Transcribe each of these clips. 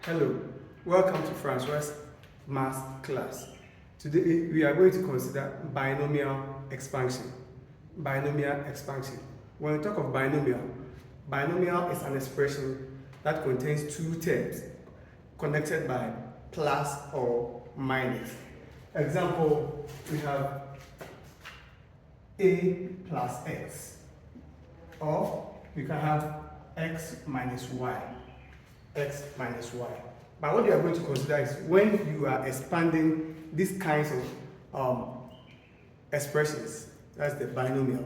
Hello, welcome to Francois' math class. Today we are going to consider binomial expansion. Binomial expansion. When we talk of binomial is an expression that contains two terms connected by plus or minus. Example, we have a plus x, or we can have x minus y. X minus y. But what you are going to consider is when you are expanding these kinds of expressions, that's the binomial.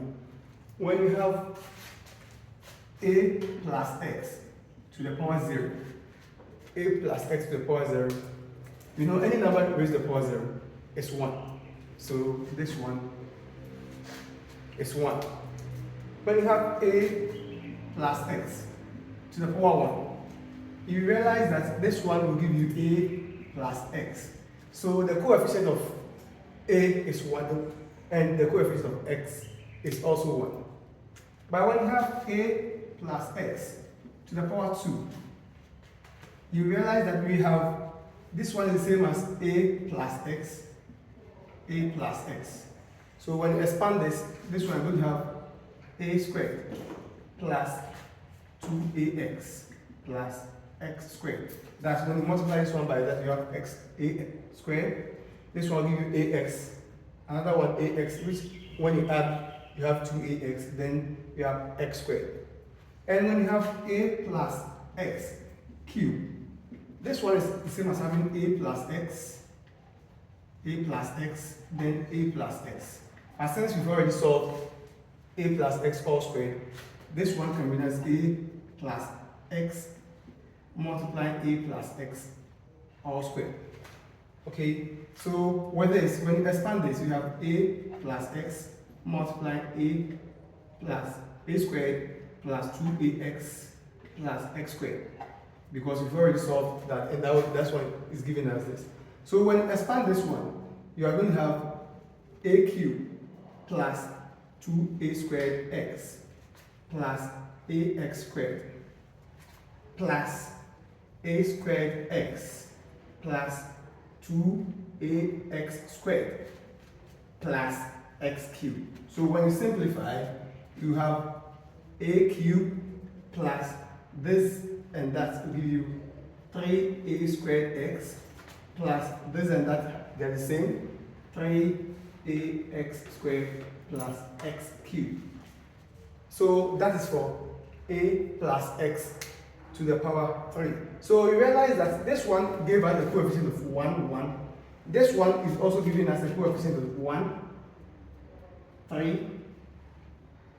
When you have a plus x to the power 0, a plus x to the power 0, you know any number raised to the power 0 is 1. So this one is 1. When you have a plus x to the power 1, you realize that this one will give you a plus x. So the coefficient of a is 1 and the coefficient of x is also 1. But when you have a plus x to the power 2, you realize that we have this one is the same as a plus x, a plus x. So when you expand this one is going to have a squared plus 2ax plus x squared. That's when you multiply this one by that, you have x a squared. This one will give you ax, another one ax, which when you add, you have 2ax, then you have x squared. And when you have a plus x cubed, this one is the same as having a plus x, then a plus x. And since we've already solved a plus x all squared, this one can be as a plus x multiplying a plus x all squared. Okay, so when you expand this, you have a plus x multiplying a plus a squared plus 2ax plus x squared, because we've already solved that, and that's what is given as this. So when you expand this one, you are going to have a cubed plus 2a squared x plus ax squared plus a squared x plus 2ax squared plus x cubed. So when you simplify, you have a cubed plus this and that will give you 3a squared x plus this and that, they're the same, 3ax squared plus x cubed. So that is for a plus x to the power 3. So you realize that this one gave us a coefficient of 1, 1. This one is also giving us a coefficient of 1, 3,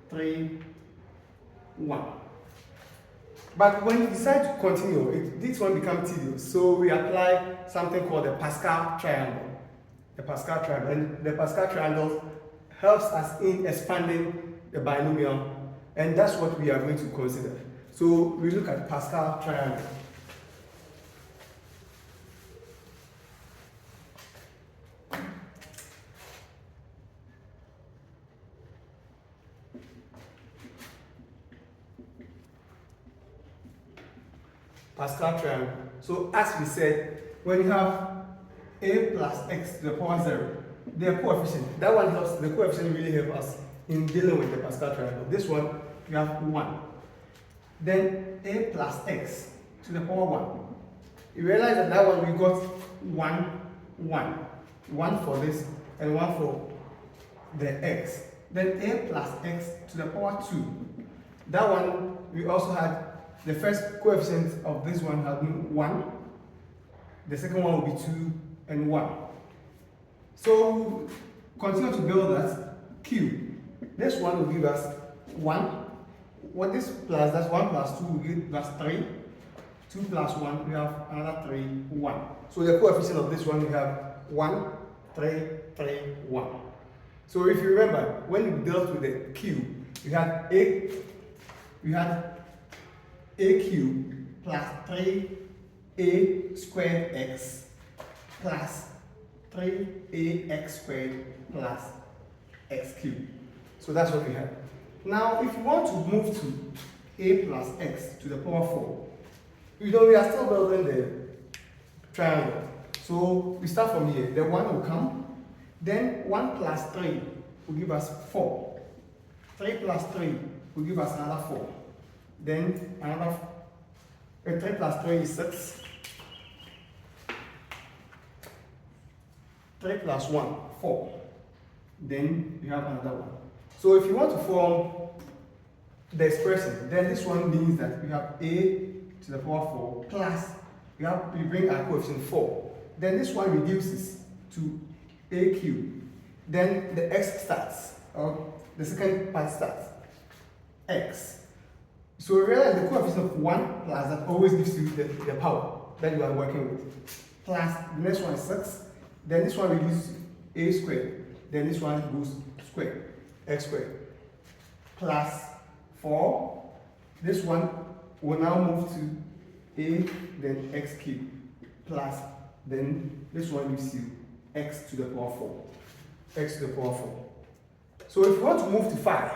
3, 1. But when you decide to continue, this one becomes tedious. So we apply something called the Pascal triangle. The Pascal triangle. And the Pascal triangle helps us in expanding the binomial, and that's what we are going to consider. So we look at Pascal triangle. Pascal triangle. So as we said, when you have a plus x to the power 0, their coefficient, that one helps, the coefficient really helps us in dealing with the Pascal triangle. This one, you have 1. Then a plus x to the power 1. You realize that one we got 1, 1. 1 for this and 1 for the x. Then a plus x to the power 2. That one we also had the first coefficient of this one had been 1. The second one will be 2 and 1. So continue to build that cube. This one will give us 1. What this plus, that's 1 plus 2 will give us 3. 2 plus 1, we have another 3, 1. So the coefficient of this one we have 1, 3, 3, 1. So if you remember, when we dealt with the cube, we had a cube plus 3a squared x plus 3ax squared plus x cubed. So that's what we have. Now, if you want to move to a plus x to the power 4, we are still building triangle. So we start from here. The 1 will come. Then 1 plus 3 will give us 4. 3 plus 3 will give us another 4. Then another 3 plus 3 is 6. 3 plus 1, 4. Then you have another one. So if you want to form the expression, then this one means that we have a to the power 4 plus we bring our coefficient 4. Then this one reduces to a cubed. Then the x starts, or the second part starts, x. So realize the coefficient of 1 plus that always gives you the power that you are working with. Plus the next one is 6. Then this one reduces to a squared. Then this one goes squared, x squared. Plus 4. This one will now move to a, then x cubed. Plus, then this one gives you x to the power 4. X to the power 4. So if you want to move to 5,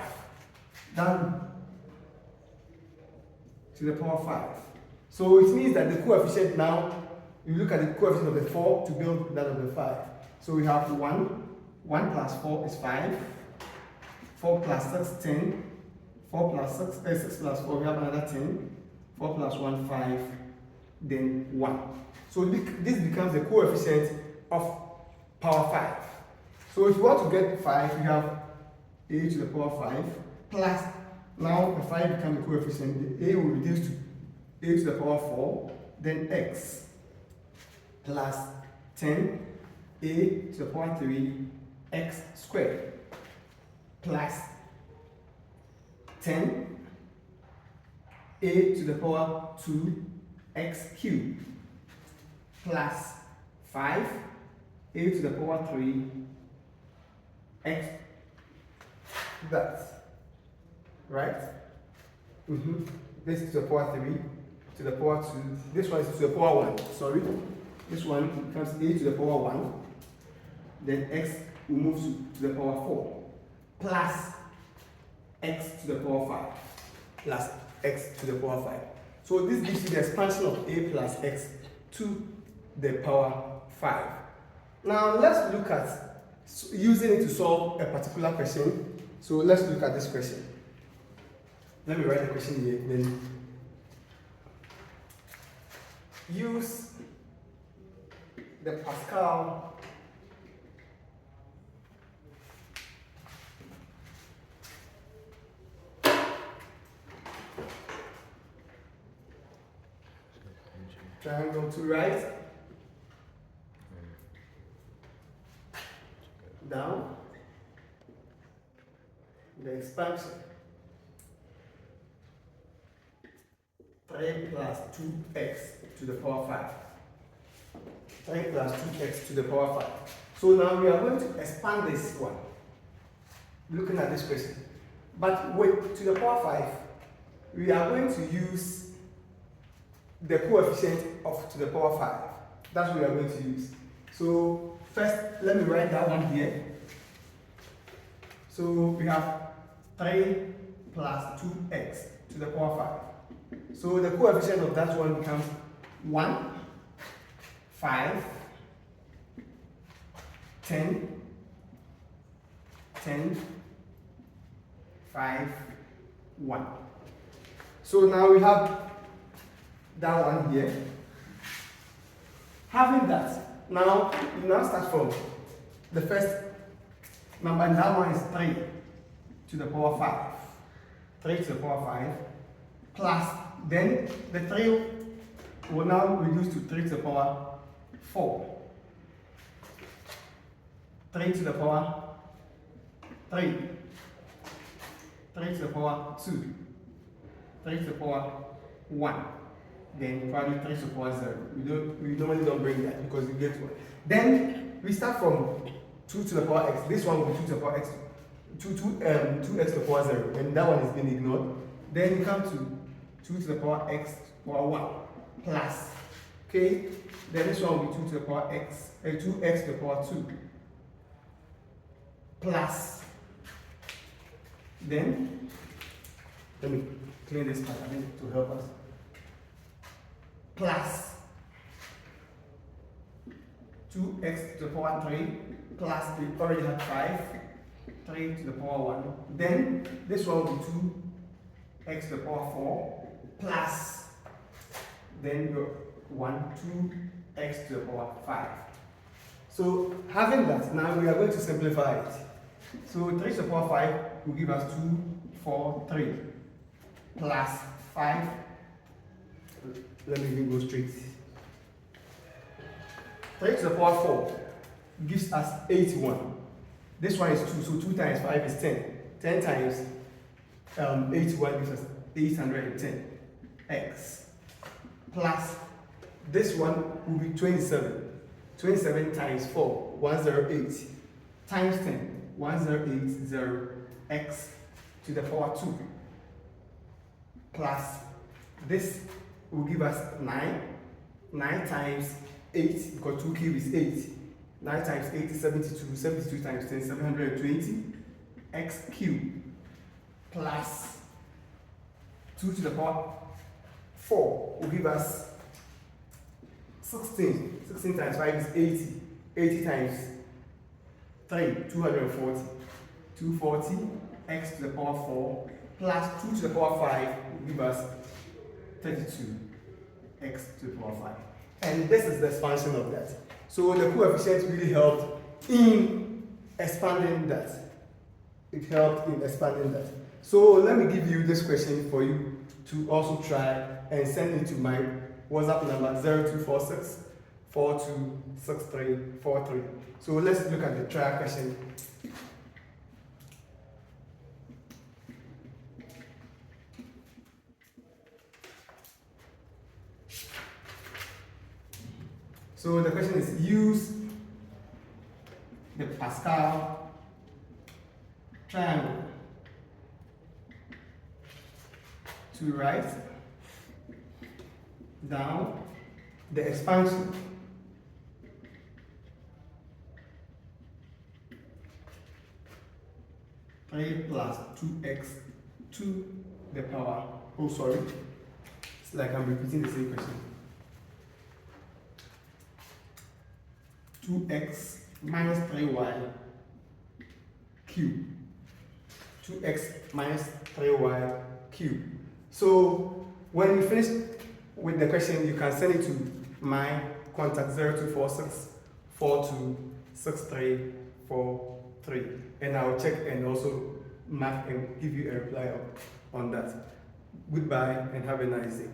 down to the power 5. So it means that the coefficient now, you look at the coefficient of the 4 to build that of the 5. So we have 1. 1 plus 4 is 5. 4 plus 6, 10. 4 plus 6, 6 plus 4, we have another 10. 4 plus 1, 5. Then 1. So this becomes the coefficient of power 5. So if you want to get 5, you have a to the power 5 plus, now the 5 becomes the coefficient. The a will reduce to a to the power 4, then x plus 10 a to the power 3 x squared plus 10 a to the power 2 x cubed plus 5 a to the power 3 x, that, right? This is to the power 3 to the power 2. This one is to the power 1, sorry. This one becomes a to the power 1. Then x will move to the power 4 plus x to the power 5 plus x to the power 5. So this gives you the expansion of a plus x to the power 5. Now let's look at using it to solve a particular question. So let's look at this question. Let me write the question here. Then use the Pascal triangle to write down the expansion 3 plus 2x to the power 5. 3 plus 2x to the power 5. So now we are going to expand this one, looking at this question. But with to the power 5, we are going to use the coefficient of to the power 5. That's what we are going to use. So first, let me write that one here. So we have 3 plus 2x to the power 5. So the coefficient of that one becomes 1, 5, 10, 10, 5, 1. So now we have that one here. Having that, now you now start from the first number, and that one is 3 to the power 5. 3 to the power 5 plus, then the 3 will now reduce to 3 to the power 4. 3 to the power 3. 3 to the power 2. 3 to the power 1. Then probably 3 to the power 0. We normally don't bring that because we get 1. Then we start from 2 to the power x. This one will be 2 to the power x. 2x to the power 0. And that one is being ignored. Then you come to 2 to the power x power 1 plus. Okay? Then this one will be 2 to the power x, 2x to the power 2 plus. Then, let me clean this part, I think, to help us. Plus 2x to the power 3 plus we already have 5, 3 to the power 1. Then this one will be 2x to the power 4 plus then your 2x to the power 5. So having that, now we are going to simplify it. So 3 to the power 5 will give us 2, 4, 3 plus 5. Let me even go straight. 3 to the power 4 gives us 81. This one is 2, so 2 times 5 is 10. 10 times 81 gives us 810 x plus this one will be 27. 27 times 4, 108 times 10, 1080 x to the power 2 plus this will give us 9. 9 times 8, because 2 cubed is 8. 9 times 8 is 72. 72 times 10, 720 x cubed plus 2 to the power 4 will give us 16. 16 times 5 is 80. 80 times 3, 240. 240 x to the power 4 plus 2 to the power 5 will give us 32 x to the power 5. And this is the expansion of that. So the coefficient really helped in expanding that. It helped in expanding that. So let me give you this question for you to also try and send it to my WhatsApp number 0246 426343. So let's look at the trial question. So the question is, use the Pascal triangle to write down the expansion plus 2x to the power, oh sorry, it's like I'm repeating the same question. 2x minus 3y cubed. 2x minus 3y cubed. So when you finish with the question, you can send it to my contact 0246 426343, and I'll check and also mark and give you a reply on that. Goodbye and have a nice day.